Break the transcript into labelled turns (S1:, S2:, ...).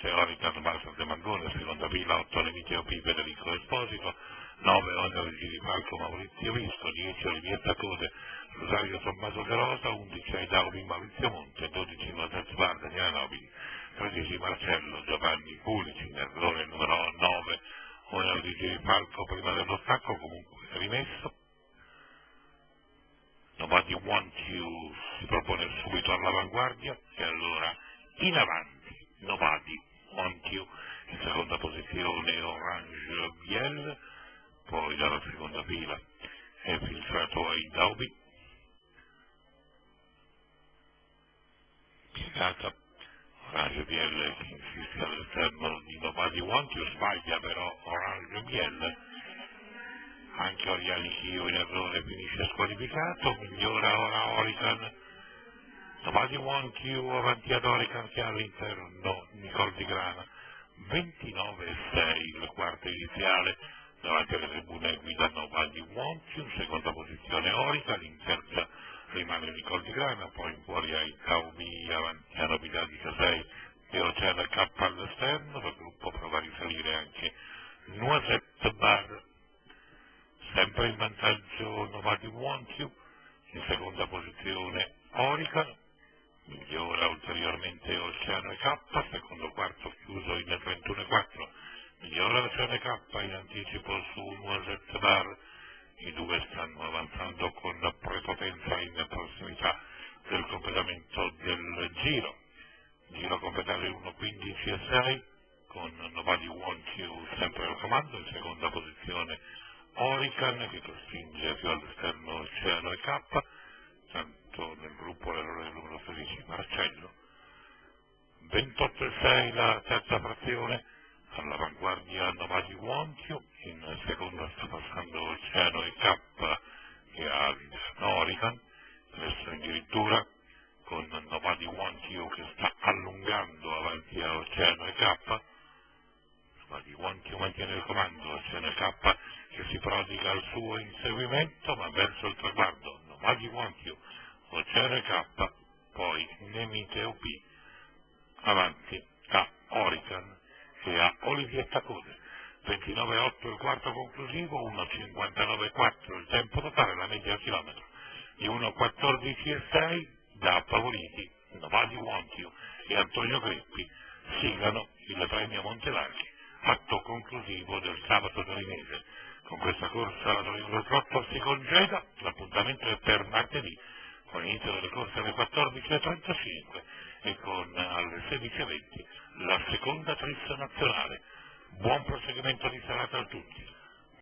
S1: 7 ORICAN base DEMANGONE, seconda fila 8 NEMITE OP Federico Esposito, 9 ORICAN di Falco MAURIZIO Visco, 10 OLIVIETTA Code Rosario Tommaso De Rosa, 11 IDAHO MAURIZIO MONTE, 12 NOISETTE DANIELA NOBILI, 13 MARCELLO GIOVANNI FULICI, in errore numero 9 ORICAN Falco prima dello stacco, comunque rimesso. Nobody Want You si propone subito all'avanguardia e allora in avanti Nobody Want You, in seconda posizione Orange Biel, poi dalla seconda fila è filtrato ai Daubi, piegata Orange Biel che insiste all'esterno di Nobody Want You, sbaglia però Orange Biel. Anche Oriani Chio in errore finisce squalificato, migliora ora ORICAN, Nobody Want You avanti ad ORICAN che ha all'interno Nicole di GRANA, 29,6 il quarto iniziale, davanti alle tribune guida Nobody Want You, in seconda posizione ORICAN, in terza rimane Nicole di GRANA, poi in fuori ai Taumi avanti a NOVITA di CASEI e OCEANO K all'esterno, il gruppo prova a risalire anche NOISETTE Bar. Sempre in vantaggio Nobody Want You, in seconda posizione ORICAN, migliora ulteriormente OCEANO K, secondo quarto chiuso in 31,4, migliora OCEANO K in anticipo su NOISETTE Bar, i due stanno avanzando con prepotenza in prossimità del completamento del giro completato in 1:15,6, con Nobody Want You sempre al comando, in seconda posizione ORICAN che costringe più all'esterno OCEANO K, tanto nel gruppo l'errore numero 16 Marcello, 28,6 la terza frazione, all'avanguardia Nobody Want You, in seconda sta passando OCEANO K che ha all'interno ORICAN, adesso addirittura con Nobody Want You che sta allungando avanti a OCEANO K, Nobody Want You mantiene il comando, OCEANO K che si prodiga al suo inseguimento ma verso il traguardo, Nobody Want You, OCEANO K, poi NEMITE OP, avanti a ORICAN e a OLIVIETTA Code, 29,8 il quarto conclusivo, 1,59,4 il tempo totale, la media al chilometro, di 1,14,6 da favoriti Nobody Want You e Antonio Greppi siglano il premio Montevarchi, atto conclusivo del sabato torinese. Con questa corsa la Torino Trotto si congeda, l'appuntamento è per martedì, con inizio delle corse alle 14:35 e con alle 16:20 la seconda tris nazionale. Buon proseguimento di serata a tutti.